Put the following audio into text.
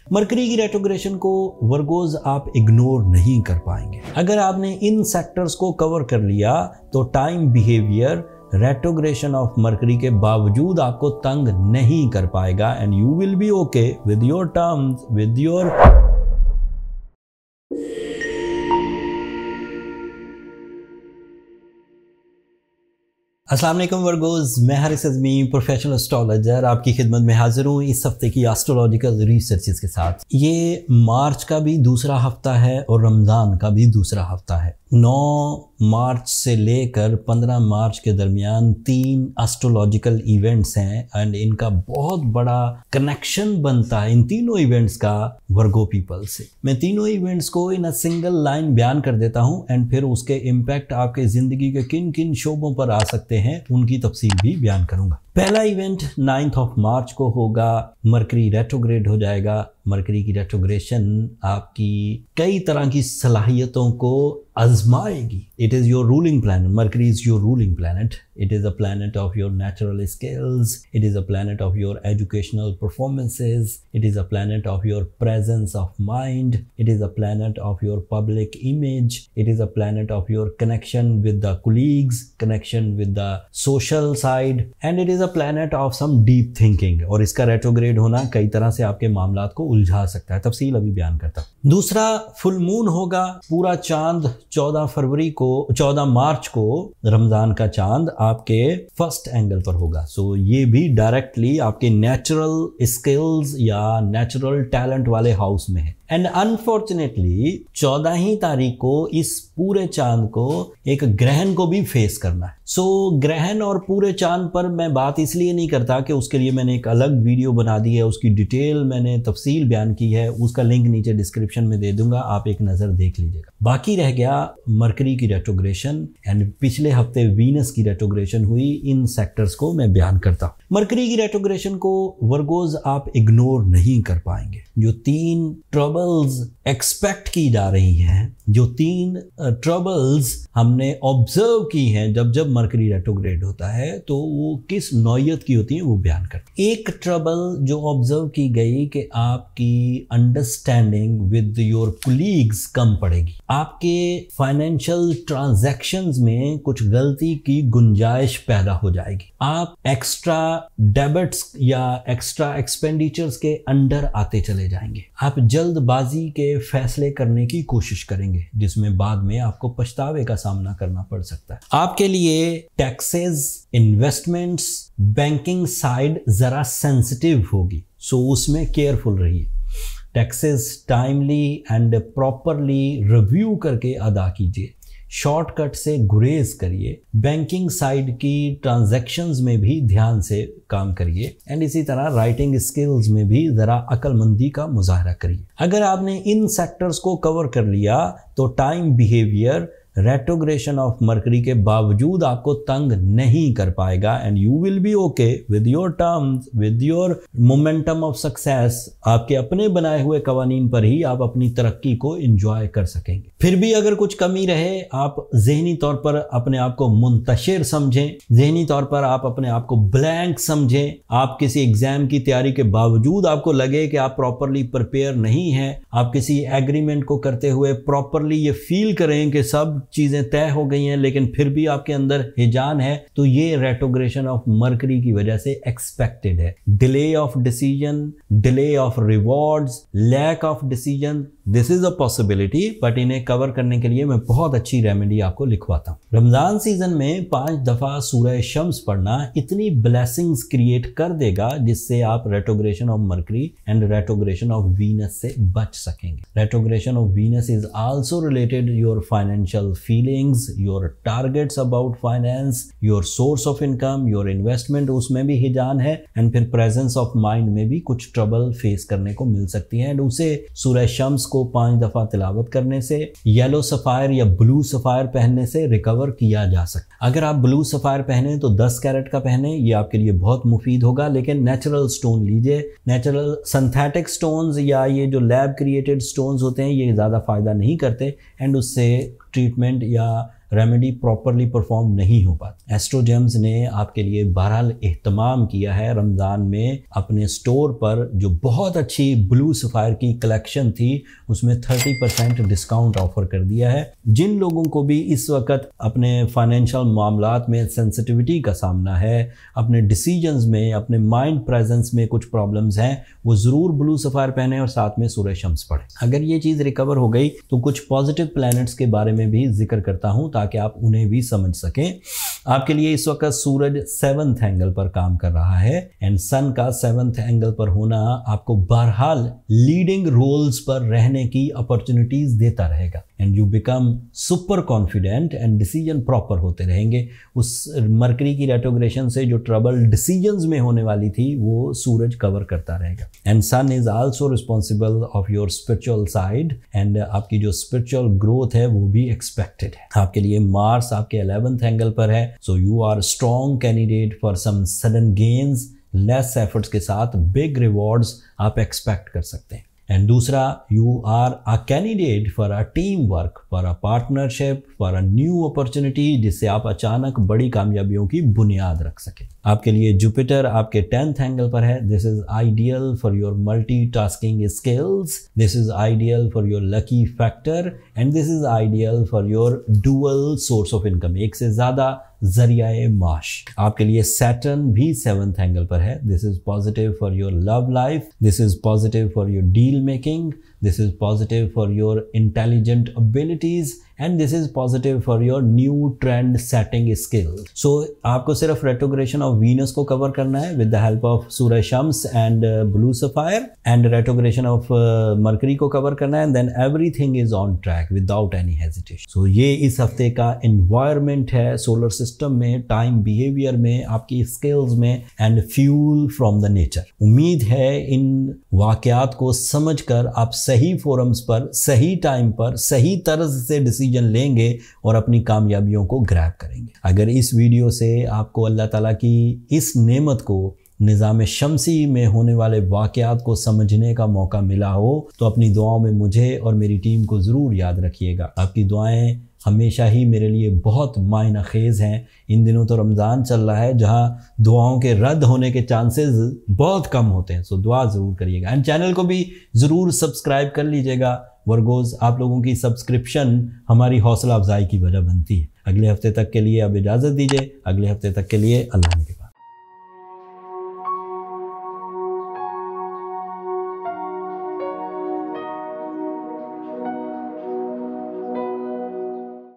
Mercury की retrogression को Virgos आप इग्नोर नहीं कर पाएंगे। अगर आपने इन सेक्टर्स को कवर कर लिया तो time behaviour retrogression of mercury के बावजूद आपको तंग नहीं कर पाएगा and you will be okay with your terms, with your. अस्सलाम वालेकुम वर्गोज, मैं हारिस अज़मी प्रोफेशनल एस्ट्रोलॉजर आपकी खिदमत में हाजिर हूँ इस हफ्ते की एस्ट्रोलॉजिकल रिसर्चेस के साथ। ये मार्च का भी दूसरा हफ्ता है और रमज़ान का भी दूसरा हफ्ता है। 9 मार्च से लेकर 15 मार्च के दरमियान 3 एस्ट्रोलॉजिकल इवेंट्स हैं एंड इनका बहुत बड़ा कनेक्शन बनता है इन तीनों इवेंट्स का वर्गो पीपल से। मैं तीनों इवेंट्स को इन अ सिंगल लाइन बयान कर देता हूं एंड फिर उसके इम्पैक्ट आपके ज़िंदगी के किन किन शोबों पर आ सकते हैं उनकी तफसील भी बयान करूंगा। पहला इवेंट 9 मार्च को होगा, मरकरी रेट्रोग्रेड हो जाएगा। मरकरी की रेट्रोग्रेशन आपकी कई तरह की सलाहियतों को आजमाएगी। It is your ruling planet. Mercury is your ruling planet. It is a planet of your natural skills. It is a planet of your educational performances. It is a planet of your presence of mind. It is a planet of your public image. It is a planet of your connection with the colleagues, connection with the social side and it is a planet of some deep thinking. और इसका retrograde होना कई तरह से आपके मामलात को उलझा सकता है, तफसील अभी बयान करता हूं। दूसरा फुल मून होगा। पूरा चांद 14 मार्च को रमजान का चांद आपके फर्स्ट एंगल पर होगा। सो ये भी डायरेक्टली आपके नेचुरल स्किल्स या नेचुरल टैलेंट वाले हाउस में है। एंड अनफॉर्चुनेटली 14 ही तारीख को इस पूरे चांद को एक ग्रहण को भी फेस करना है। सो ग्रहण और पूरे चांद पर मैं बात इसलिए नहीं करता कि उसके लिए मैंने एक अलग वीडियो बना दी है, उसकी डिटेल मैंने तफसील बयान की है, उसका लिंक नीचे डिस्क्रिप्शन में दे दूंगा, आप एक नज़र देख लीजिएगा। बाकी रह गया मरकरी की रेट्रोग्रेशन एंड पिछले हफ्ते वीनस की रेट्रोग्रेशन हुई। इन सेक्टर्स को मैं बयान करता हूँ। मरकरी की रेट्रोग्रेशन को वर्गोज आप इग्नोर नहीं कर पाएंगे। जो 3 ट्रबल्स एक्सपेक्ट की जा रही हैं, जो 3 ट्रबल्स हमने ऑब्जर्व की हैं जब मरकरी रेट्रोग्रेड होता है, तो वो किस नौयत की होती है वो बयान करते हैं। एक ट्रबल जो ऑब्जर्व की गई कि आपकी अंडरस्टैंडिंग विद योर कोलीग्स कम पड़ेगी। आपके फाइनेंशियल ट्रांजैक्शंस में कुछ गलती की गुंजाइश पैदा हो जाएगी। आप एक्स्ट्रा डेबिट्स या एक्स्ट्रा एक्सपेंडिचर्स के अंडर आते चले जाएंगे। आप जल्दबाजी के फैसले करने की कोशिश करेंगे जिसमें बाद में आपको पछतावे का सामना करना पड़ सकता है। आपके लिए टैक्सेस, इन्वेस्टमेंट्स, बैंकिंग साइड जरा सेंसिटिव होगी, सो उसमें केयरफुल रहिए। Taxes timely and properly review करके अदा कीजिए। शॉर्टकट से गुरेज करिए। बैंकिंग साइड की ट्रांजैक्शंस में भी ध्यान से काम करिए एंड इसी तरह राइटिंग स्किल्स में भी ज़रा अक्लमंदी का मुजाहरा करिए। अगर आपने इन सेक्टर्स को कवर कर लिया तो time behaviour retrogression of mercury के बावजूद आपको तंग नहीं कर पाएगा and you will be okay with your terms, with your momentum of success. आपके अपने बनाए हुए कवानीन पर ही आप अपनी तरक्की को एंजॉय कर सकेंगे। फिर भी अगर कुछ कमी रहे, आप जहनी तौर पर अपने आप को मुंतशिर समझें, जहनी तौर पर आप अपने आप को ब्लैंक समझें। आप किसी एग्जाम की तैयारी के बावजूद आपको लगे कि आप प्रॉपरली प्रिपेयर नहीं हैं, आप किसी एग्रीमेंट को करते हुए प्रॉपरली ये फील करें कि सब चीजें तय हो गई हैं लेकिन फिर भी आपके अंदर हिजान है, तो ये रेट्रोग्रेशन ऑफ मरकरी की वजह से एक्सपेक्टेड है। Delay of decision, delay of rewards, lack of decision, this is a possibility, but इन्हें कवर करने के लिए मैं बहुत अच्छी रेमेडी आपको लिखवाता हूँ। रमजान सीजन में 5 दफा सूरह शम्स पढ़ना इतनी ब्लेसिंग्स क्रिएट कर देगा जिससे आप retrogression of mercury and retrogression of Venus से बच सकेंगे। Retrogression of Venus is also related your financial feelings, your targets about finance, your source of income, your investment, उसमें भी हिजान है एंड फिर प्रेजेंस ऑफ माइंड में भी कुछ ट्रबल फेस करने को मिल सकती है एंड उसे सूरह शम्स को 5 दफा तिलावत करने से, येलो सफायर या ब्लू सफायर पहनने से रिकवर किया जा सकता है। अगर आप ब्लू सफायर पहने तो 10 कैरेट का पहने, ये आपके लिए बहुत मुफीद होगा, लेकिन नेचुरल स्टोन लीजिए। नेचुरल सिंथेटिक स्टोन्स या ये जो लैब क्रिएटेड स्टोन्स होते हैं ये ज़्यादा फ़ायदा नहीं करते एंड उससे ट्रीटमेंट या रेमेडी प्रॉपरली परफॉर्म नहीं हो पाती। एस्ट्रोजेम्स ने आपके लिए बहरहाल एहतमाम किया है रमज़ान में अपने स्टोर पर जो बहुत अच्छी ब्लू सफ़ायर की कलेक्शन थी उसमें 30% डिस्काउंट ऑफर कर दिया है। जिन लोगों को भी इस वक्त अपने फाइनेंशियल मामलात में सेंसिटिविटी का सामना है, अपने डिसीजंस में, अपने माइंड प्रेजेंस में कुछ प्रॉब्लम्स हैं, वो ज़रूर ब्लू सफ़ायर पहने और साथ में सूरज शम्स पढ़ें। अगर ये चीज़ रिकवर हो गई तो कुछ पॉजिटिव प्लैनेट्स के बारे में भी जिक्र करता हूँ ताकि आप उन्हें भी समझ सकें। आपके लिए इस वक्त सूरज 7th एंगल पर काम कर रहा है एंड सन का 7th एंगल पर होना आपको बहरहाल लीडिंग रोल्स पर रहने की अपॉर्चुनिटीज देता रहेगा and you become super confident and decision proper होते रहेंगे। उस मरकरी की रेट्रोग्रेशन से जो ट्रबल डिसीजंस में होने वाली थी वो सूरज कवर करता रहेगा and sun is also responsible of your spiritual side and आपकी जो स्पिरिचुअल ग्रोथ है वो भी एक्सपेक्टेड है। आपके लिए मार्स आपके 11th एंगल पर है, so you are strong candidate for some sudden gains, less efforts के साथ बिग रिवॉर्ड्स आप एक्सपेक्ट कर सकते हैं। एंड दूसरा, you are a candidate for a team work, for a partnership, for a new opportunity जिससे आप अचानक बड़ी कामयाबियों की बुनियाद रख सकें। आपके लिए जुपिटर आपके 10th एंगल पर है। This is ideal for your multitasking skills, this is ideal for your lucky factor and this is ideal for your dual source of income, एक से ज़्यादा जरियाए माश। आपके लिए सैटर्न भी 7th एंगल पर है। This is positive for your love life, this is positive for your deal making, this is positive for your intelligent abilities and this is positive for your new trend setting skill. So आपको सिर्फ retrogression of Venus को cover करना है with the help of सूरज शम्स and blue sapphire and retrogression of Mercury को cover करना है and then everything is on track without any hesitation. सो ये इस हफ्ते का एनवायरनमेंट है सोलर सिस्टम में, टाइम बिहेवियर में, आपकी स्किल्स में and fuel from the nature. उम्मीद है इन वाकयात को समझकर आप सही फोरम्स पर, सही टाइम पर, सही तर्ज से डिसीजन लेंगे और अपनी कामयाबियों को ग्रैब करेंगे। अगर इस वीडियो से आपको अल्लाह ताला की इस नेमत को, निज़ाम शम्सी में होने वाले वाक़यात को समझने का मौका मिला हो तो अपनी दुआओं में मुझे और मेरी टीम को ज़रूर याद रखिएगा। आपकी दुआएं हमेशा ही मेरे लिए बहुत मायना खेज़ हैं। इन दिनों तो रमज़ान चल रहा है जहां दुआओं के रद्द होने के चांसेस बहुत कम होते हैं, सो दुआ ज़रूर करिएगा एंड चैनल को भी ज़रूर सब्सक्राइब कर लीजिएगा। वर्गोज़, आप लोगों की सब्सक्रिप्शन हमारी हौसला अफजाई की वजह बनती है। अगले हफ्ते तक के लिए अब इजाज़त दीजिए। अगले हफ्ते तक के लिए अल्लाह ने